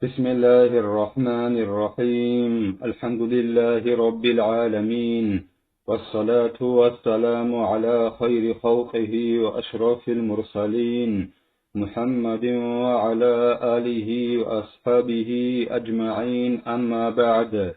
بسم الله الرحمن الرحيم. الحمد لله رب العالمين، والصلاة والسلام على خير خلقه وأشرف المرسلين محمد وعلى آله وأصحابه أجمعين. أما بعد،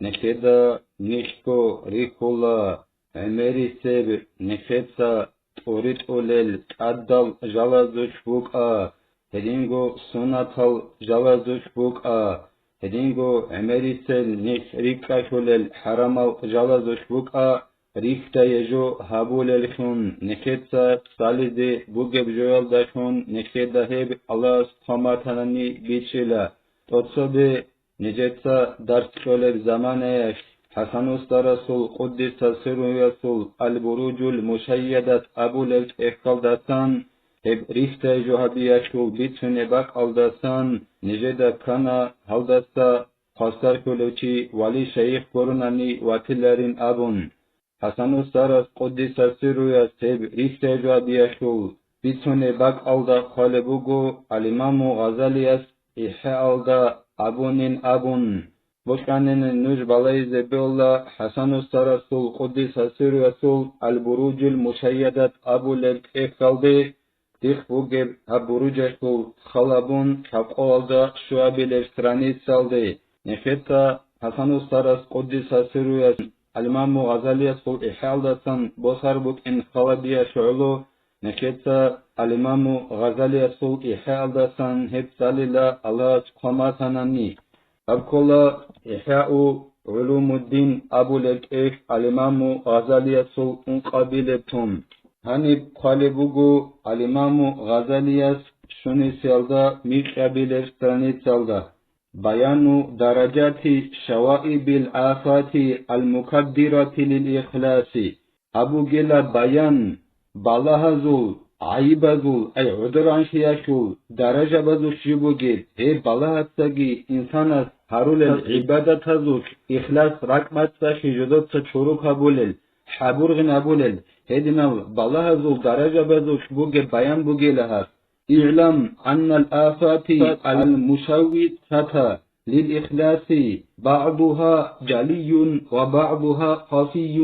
نكدا نشكو ريكولا عمري سيب نكتا أوريت أولل أدل جلزوش بوكا هدينغو سوناتال جلزوش بوكا هدينغو عمري سيل نيش ريكا شولل حرامال جلزوش بوكا ريكتا يجو هابول الخون نكتا ساليدي بوغب جوال داشون نكتا هيب الله سبحانه بيشيلا توتسوبي نجتا درس شولل زمانيش حسن أستا رسول قدس سر رسول البروج المشيدة أبو للك إحقال دستان هب ريختا جوهبية شو بيتشن باق ألدستان نجدا كانا هلدستا خاستر كلوچي ولي شيخ قرناني واتلرين أبون حسن أستا رسول قدس سر رسول ريختا جوهبية شو بيتشن باق ألدا خالبوغو الإمام غزاليس إحا ألدا أبونين أبون بوشكانين نوج بالاي زبيولا حسن الرسول قدس سر رسول البروج المشيدة أبو لك إخالدي ديخ بوغب البروج شول خلابون كاقوالدا شوابي لفتراني سالدي نخيطا حسن الرسول قدس سر رسول الإمام غزالي سول إحالدسان بوصار بوك إن خلابيا شعلو نخيطا الإمام غزالي سول إحالدسان هب ساليلا الله تقوماتاناني أبكلا إحياء علوم الدين أبو الإيش الإمام غزالي سلطان قبيلتهم هني قالبوغو الإمام غزالي شوني سيالدا مي قبيلة ستاني سيالدا بيان درجات شوائب الآفات المكدرة للإخلاص أبو جلا بيان بالهزول عيبزول أي عذران شياشول درجة بزو شيبوغيل هي بالهتساقي إنسانة هارول العبادة هزوش إخلاص ركمت ساشي جدد تشورو قبولل حبورغن أبولل هدنا بالهزول درجة بزوش بوغي بيان بوغي لها اعلم أن الآفات المشوتة للإخلاص بعضها جلي وبعضها خفي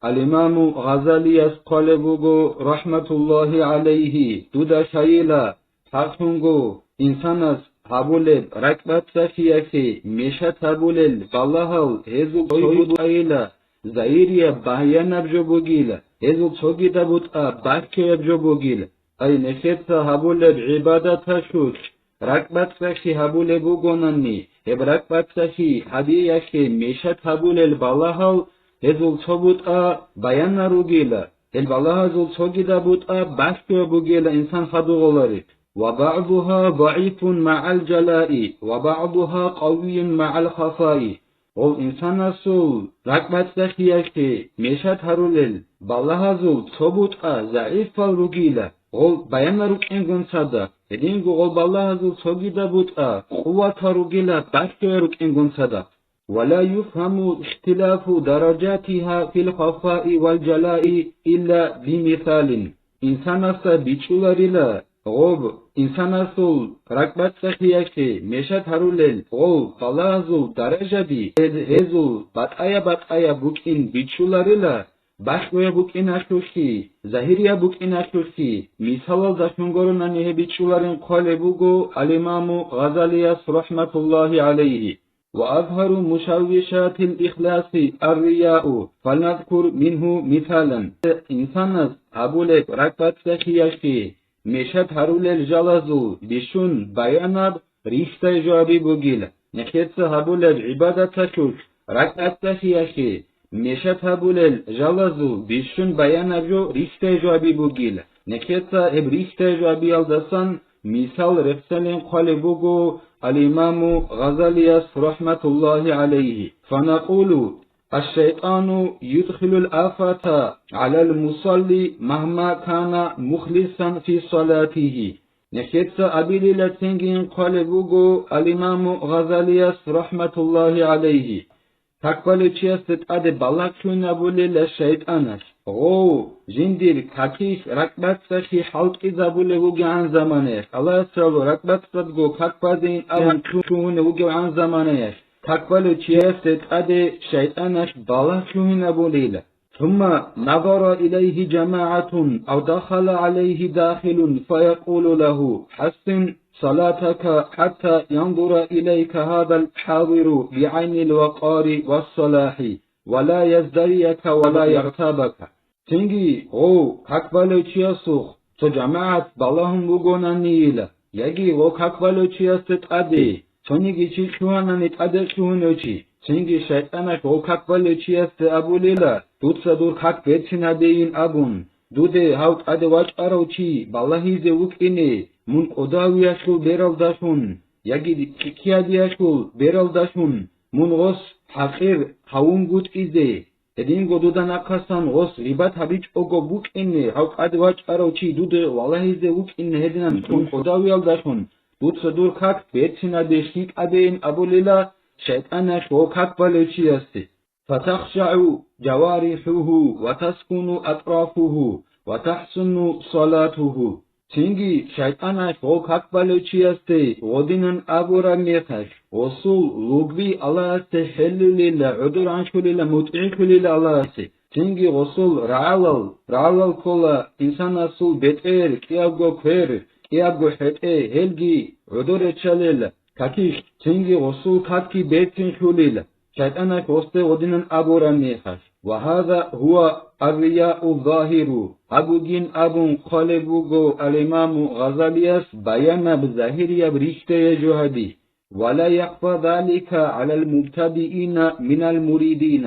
الإمام غزالي قالبوغو رحمة الله عليه دودا شايلا حقنغو إنسانس هابولب ركبت سفياكي مشت هابولل بالله هزو تويبو أيلا زايريا بايانا بجوبوغيلا هزو توغي دابوتا باكي بجوبوغيلا أي نخيطة هابولب عبادة شوش ركبت سفي هابولبو غناني هب ركبت سفي حبياكي مشت هابولل بالله هزول صبوتا بيان روغيلا البالله هزول صوغيدا بوتا باشكو بوغيلا إنسان خدوغولاري وبعضها ضعيف مع الجلاء وبعضها قوي مع الخفاء والإنسان سول ركبت سخياشي مشات هرولل بالله هزول صبوتا ضعيف روغيلا ол баянару кенгонсада единго ол баллахазу согида бута қуввата ругила башкеру кенгонсада ولا يفهم اختلاف درجاتها في الخفاء والجلاء إلا بمثال إنسان أصلا بيشولاريلا غوب إنسان أصول ركبت سخياشي مشات هرولل غول فلازو درجة بي هزو بطايا بوكين بيشولاريلا باشوية بوكين أشوشي ظاهرية بوكين أشوشي مثال داشنغورناني هبيشولارين قالبوغو الإمام غزالي رحمة الله عليه وأظهر مشوشات الإخلاص الرياء فلنذكر منه مثالا إنسان أبولك ركبت سخياشي مشت هرول الجلزو بشون بياناب ريشتا جوابي بوغيل نخيط هبول العبادة تشوش ركبت سخياشي مشت هبول الجلزو بشون بياناب جو ريشتا جوابي بوغيل نخيط هب ريشتا جوابي الدسان مثال رفسلين قالبوغو الإمام غزالي رحمة الله عليه فنقول الشيطان يدخل الآفة على المصلي مهما كان مخلصا في صلاته نكتس أبيلي لتنجين قالبوغو الإمام غزالي رحمة الله عليه تقبل تشيست أدي بلاك شون أبولي للشيطانش غو جندير كاكيش ركبت سخي حلق إزابول وجي عن زمانه الله يسرلو ركبت صدقو كاكبازين أبن شوهن وجي عن زمانه كاكبالو تشيست أدي شيطانش بالا شوهن أبو ليلة ثم نظر إليه جماعة أو دخل عليه داخل فيقول له حسن صلاتك حتى ينظر إليك هذا الحاضر بعين الوقار والصلاح ولا يزدريك ولا يغتابك تنجي او كاكبالو تشيسوخ تو جماعت بالهم بغونانيلا يجي او كاكبالو تشيست أدي تونيجي تشيشواناني تأدشوهنوشي تنجي شيطانك او كاكبالو تشيست أبو ليلا دوتسا دور كاك بيتسنا دين أبون دوده هاوت أدي واج أروشي بالله زيوك إني من قداوياشو بيرال داشون يجي كيكيادياشو بيرال داشون من غص حقير هاون گوت إزي ედინ გოდოდან აკასან ოს რიბათ აბიჭ ოგო ბუკინე ჰავ ყადვაჭ არავჩი დუდე ვალაიზე უკინე ედინან თუნ ყოდავიალ დაშონ დუც დურ ხაკ ბეცინა დეში ყადეინ აბულილა შეტანა შოქაკ ბალეჩიასტი فتخشع جوارحه وتسكن أطرافه وتحسن صلاته تنجي شيطانا فوق أكبالوشيستي ودينن أبورا ميخش وصول لغبي الله استحل لله عدر عنشو لله متعيش لله الله استي تنجي وصول رعلال كولا إنسان أصول بيتير كيابغو كوير كيابغو حتي هلجي عدر اتشاليل كاكيش تنجي وصول كاتكي بيتين شو لله شيطانا فوسته ودينن أبورا ميخش وهذا هو الرياء الظاهر أبوجين أبون خالبوغو الإمام غزاليس بيان بظاهرية بريشته جهدي ولا يخفى ذلك على المبتدئين من المريدين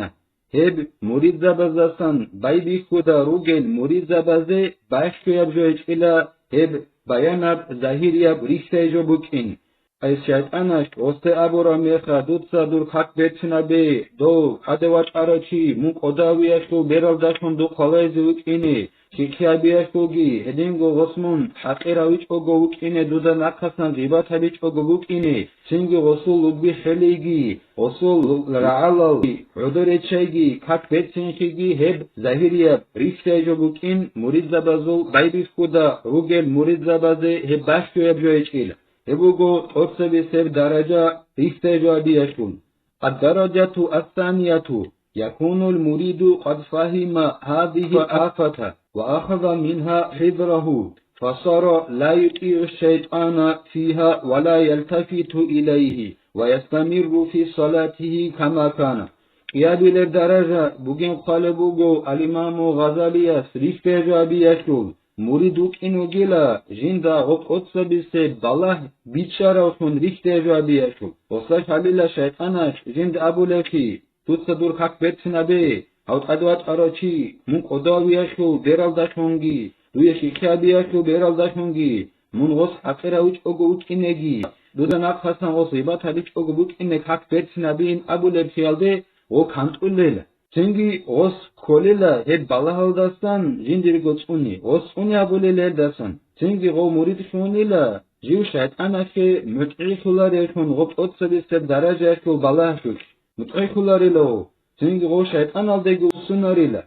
هب مريد زبزسان بايبي خدا روغل مريد زبزه باشكو يبجوش إلى هب بيان بظاهرية بريشته جبوكين أي شيطانش وسط أبورا ميخا دوتسا دور خاك بيتنا بي دو قدواج أراچي مون قداوياشو بيرال داشون دو خلايزي وكيني شكيا بياشوغي هدينغو غسمون حقيراويش اوغو وكيني دودا ناقصان غيبات هبيش اوغو وكيني سنگي غسول لبي خليگي غسول رعالال عدوري چايگي خاك بيتسنشيگي هب ظاهرية ريشتاجو وكين مريد زبازول بايبي خدا روغل مريد زبازي هب باشكو يبجويش إلا هبوغو ترسبي سير درجة ريشتاجو بياشون الدرجة الثانية يكون المريد قد فهم هذه الآفة وأخذ منها حذره فصار لا يطيع الشيطان فيها ولا يلتفت إليه ويستمر في صلاته كما كان قيادل الدرجة بوغين قالبوغو الإمام غزالي ريشتاجو بياشون مريدوك إنو جيلا جندا غط بسي بالله بيتشاروشون ريشتاجو بياشون وصلاش عليلا شيطانش جند أبو لكي توتسا دور خاك بيتسنا بي أو تقدوات أراچي من قداوياشو بيرال داشونگي دويشي كيابياشو بيرال داشونگي من غص حقيراوش اوغو وكينيگي دودا ناقصان غص غيبات هبيش اوغو وكينيگ خاك بيتسنا بي إن أبو لبشيالده غو كانتقل ليلا چنگي غص كوليلا هيد بالله داستان جندري غوچوني غص اوني أبو ليلر داستان چنگي غو مريد شونيلا جيو شيطاناشي متعيخولاريشون غط بسي درجاشو بالله شوش متعيخولاريلو چنگي غو شيطان alديگو سوناريلا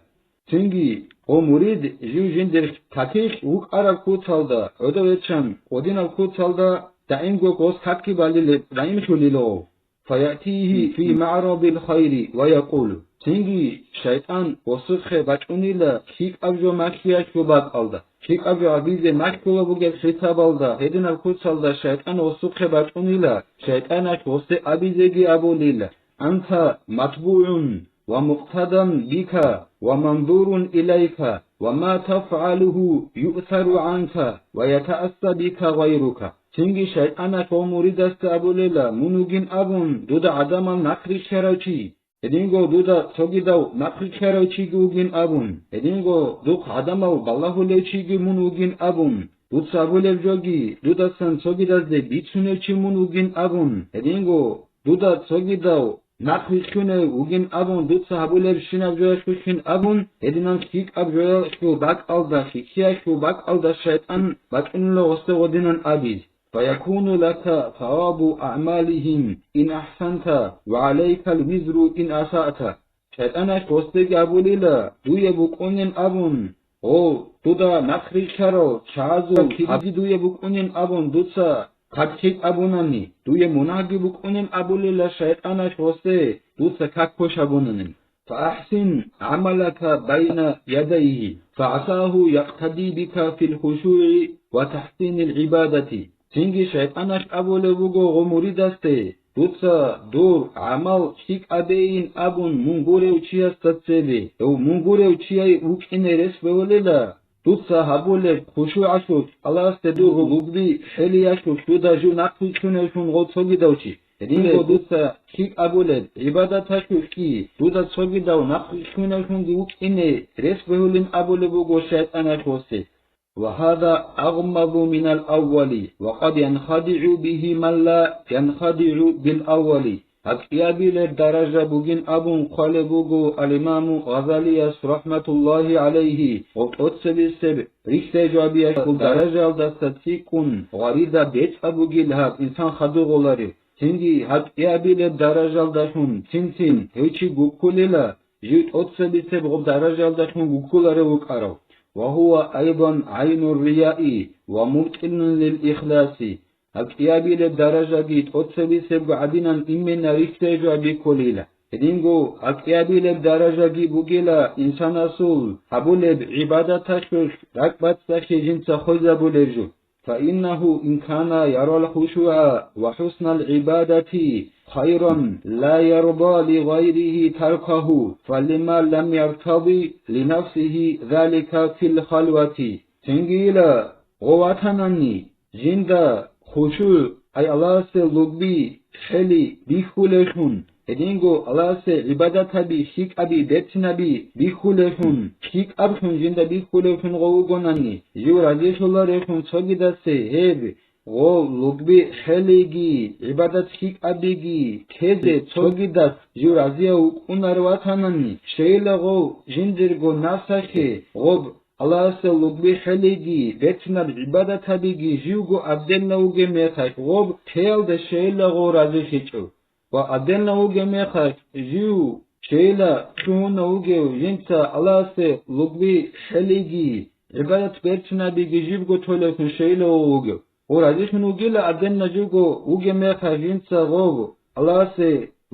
چنگي غو مريد جيو جندر كاتيش وك عرب كوتالدا ödöveçan odinal كوتالدا دائمغو غوس كاتكي باليل دائم شوليلو فيأتيه في معرض الخير ويقول چنگي شيطان وسخه بچونيلا شيك ابجو ماكياش باق alda شيك ابجو abize makkola bugel xitabalda hedinal كوتالدا شيطان وسخه بچونيلا شيطاناش وسه abizegi abulila أنت متبوع ومقتدى بك ومنظور إليك وما تفعله يؤثر عنك ويتأسى بك غيرك چنگي شيطانك ومريدست أبو ليلا منوگين أبون دودا عدما نقري شراچي ادينگو دودا سوگيداو نقري شراچي گوگين أبون ادينگو دوق عدماو بالله ليچيگي منوگين أبون دوت سابولев جوگي دودا سن سوگيدازده بيتسونيچي منوگين أبون ادينگو دودا سوگيداو نقيشونه وگين أبون دوت سابولев شيناv جوشكوشين أبون ادينان شيك أبجويل شو باك ألدا شيكيا شو باك ألدا شيطان باك إنلو غسته ودينان أبيز فيكون لك ثواب أعمالهم إن أحسنت وعليك الوزر إن أسأت شيطانش وستك أبوليلا دوية بقونين أبون او دودا نخري شارو شازو كيريزي دوية بقونين أبون دوتسا كاكيك أبوناني دوية مناغي بقونين أبوليلا شيطانش وستك دوتسا كاكوش أبوناني فأحسن عملك بين يديه فعساه يقتدي بك في الخشوع وتحسين العبادة تنجي شيطانش أبولي بوغو غموري دسته دوتسا دور عمل شيك أبين أبون منغوري وچيا ستسيبي او منغوري وچيا وكين رس بوليلا دوتسا هبولي خشوع شوك الله استدور لغبي حليا شوك دودا جو نقل شنشون غوصوغي دوشي رينغو دوتسا شيك أبولي عبادة شوكي دودا صوغي دو نقل شنشون وكين رس بولين أبولي بوغو شيطانش وسي وهذا أغمض من الأول وقد ينخدع به من لا ينخدع بالأول أكيابي للدرجة بوغين أبون قال بوغو الإمام غزالي رحمة الله عليه وقتسبي السب ريكسي جابية درجة دستيكون غريدة بيت أبوغي لها إنسان خدو غولاري تنجي أكيابي للدرجة داشون تنسين هيوشي غوكوليلا جيت قتسبي السب غب درجة داشون غوكولاري وكارو وهو أيضا عين الرياء ومبطل للإخلاص أكيابي للدرجة جيت أتسبي سبق عدنا إمنا ريكتاجوا بكوليلا إدينغو أكيابي للدرجة جي بوغيلا إنسان أصول حبولب عبادة شوش ركبت سخي جنس خوزة بولرجو فإنه إن كان يرى الخشوع وحسن العبادة خيرا لا يرضى لغيره تركه فلما لم يرتضي لنفسه ذلك في الخلوة تنجيلا غواتناني جندا خشوع أي الله سلوبي خلي بيخولشون إدينغو الله سي عبادة بي شيك أبي بيتنا بي بيخولشون شيك أبشون جندا بيخولشون غوغوناني جو رجيش الله ريشون سوغيدا سي هيب غو لوغبي خليجي عبادة شيك أبيجي كيزي سوغيدا جو رجيا وكونارواتاناني شيلا غو جندرغو ناساكي غوب الله سلوبي خليجي بيتنا عبادة تبيجي جيوغو أبدلنا وغي ميخاك غوب تيل ده شيلا غو رجيشيچو وأبدلنا وغي ميخاك جيو شيلا شونا وغي جنسا الله سلوبي خليجي عبادة بيتنا بيجي جيوغو تولكن شيلا وغي ورجيشن وغيلا أبدلنا جيوغو وغي ميخاك جنسا غوب الله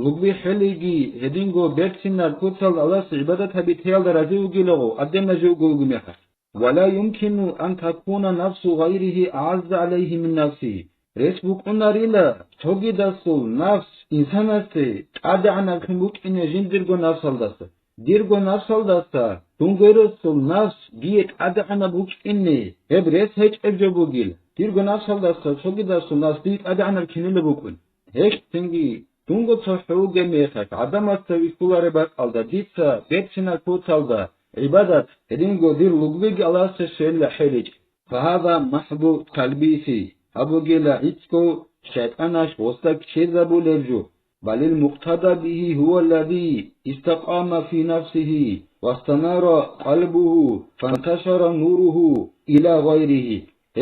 لغبي خليجي هدينغو بيرتنا الكوتال الله عبادة تبيتيال درجي وغيلغو أدنا جوغو غميخا ولا يمكن أن تكون نفس غيره أعز عليه من نفسه رسبوك أناريلا توغي داسو نفس إنسان أستي أدعنا كنبوك إن جندرغو نفس الداسا ديرغو نفس الداسا دونغيرسو نفس جيك أدعنا بوك إني هب رس هيك أبجبو غيل ديرغو نفس الداسا توغي داسو نفس ديك أدعنا الكنيل بوكون هيك تنجي دونغو تصحوغي ميخاك عدم استويكولاري بات ألدا ديتسا بيتسنا كوتالدا عبادة هدينغو دير لغويج الله سشيل حيلج فهذا محبو تلبيسي أبو جيلا إتكو شيطاناش وستك شيزابو لرجو بل المقتدى به هو الذي استقام في نفسه واستنار قلبه فانتشر نوره إلى غيره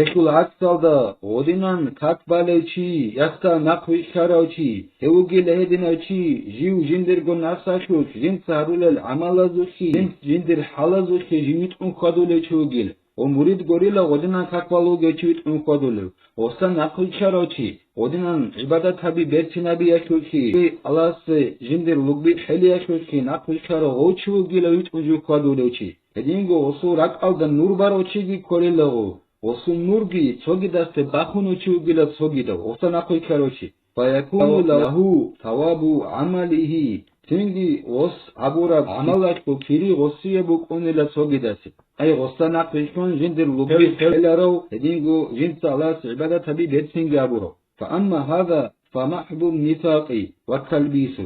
ეხულ აკცალდა ოდინან ქაკბალეჩი ახთა ნახვი შარაჩი ეუგილ ედინაჩი ჟიუ ჟინდერგო ნასაშუჩ ჟინცარულელ ამალაზუხი ჟინდერ ჰალაზუხი ჟიმიტუნ ხადულეჩუგილ ომურიდ გორილა ოდინან ქაკბალუგეჩი ვიტუნ ხადულე ოსთან ნახვი შარაჩი ოდინან იბადათაბი ბერცინაბი აშუჩი ალასე ჟინდერ ლუგბი ჰელიაშუჩი ნახვი შარო ოჩუგილე ვიტუნ ჟუხადულეჩი ედინგო ოსუ რაკალდა ნურბაროჩიგი კორილაღო وصل نورجي تشوجداست باخونو تشوجلا تشوجدا وصناقوي كاروشي فيكون له ثواب عمله تنجي وص عبورا عملك بكيري غصية بكونيلا تشوجداسي أي غصناقوي كون جندر لبي خلارو تدينجو جنس الله عبادة تبي بيتسنج عبورو فأما هذا فمحض النفاق والتلبيس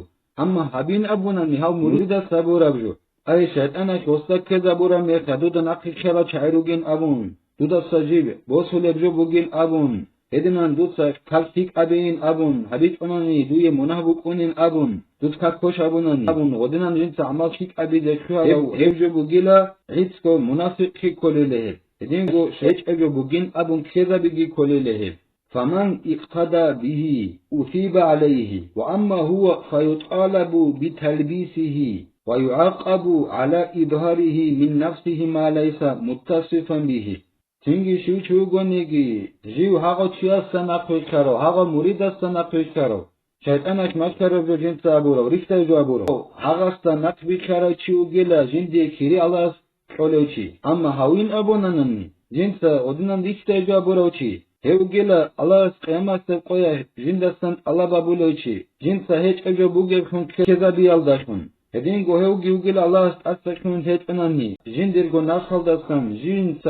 أما هبين أبونا نهاو مريدا سابورا بجو أي شيطانا كوستك كذابورا ميخدودا نقل خلا شعيروجين أبون دودا سجيب بوصل بجو بوجين أبون هدنان دودا كالتيك أبين أبون هبيت أناني دوية منهبوك أنين أبون دودا كاكوش أبوناني أبون ودنان جنس عمال شيك أبي دشوا يو هبجو بوجيلا عيدسكو منافق كي كولي لهب هدنگو شيك أبجو بوجين أبون كذا بيجي كولي لهب فمن اقتدى به أثيب عليه وأما هو فيطالب بتلبيسه ويعاقب على إظهاره من نفسه ما ليس متصفا به. تنجي شو غنيجي جيو هاغو تشياسا نقوشكارو هاغو مريداسا نقوشكارو شيطانك مشكرو جنس أبورو ريكتا جوابورو هاغاستا نقوشكارو تشيو جيلا جندي كيري الله قولوشي أما هاوين أبونانني جنس ودنان ريكتا جوابوروشي هيو جيلا الله قيامات قويا جندسان الله بابولوشي جنس هيج أجو بوغيبخون كذا بيالداشون هدينغو هيو جيوغيل الله أستشون هيج أناني جندرغو ناسخالداسان جنس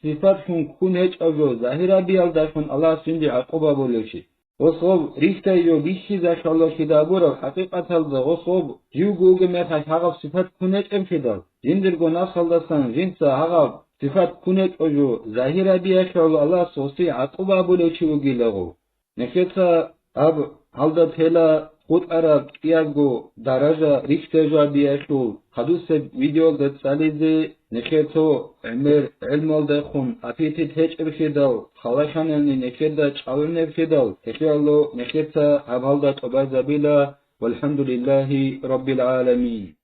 صفاتهم كون هيج أجو ظاهرة بيالداشون الله سندي عقوبة بولوشي وصوب ريكتا يو بيشي ذاك الله كدابورو حقيقة هلده وصوب جيوغوغ ميخاش هغب صفات كون هيج أمشدال جندرغو ناسخالداسان جنس هغب صفات كون هيج أجو ظاهرة بيالداشون الله سوسي عقوبة بولوشي وغيلغو نكتا أب هلده تهلا خود عرب یاگو درجه ریخته جا بیاشول خدوس ویدیو داد سالیزه نکتو امر علم الده خون افیتی تهج ابشیدال خالشاننی نکتا چالن ابشیدال تشیالو نکتا هبالده تبا زبیلا والحمد لله رب العالمين.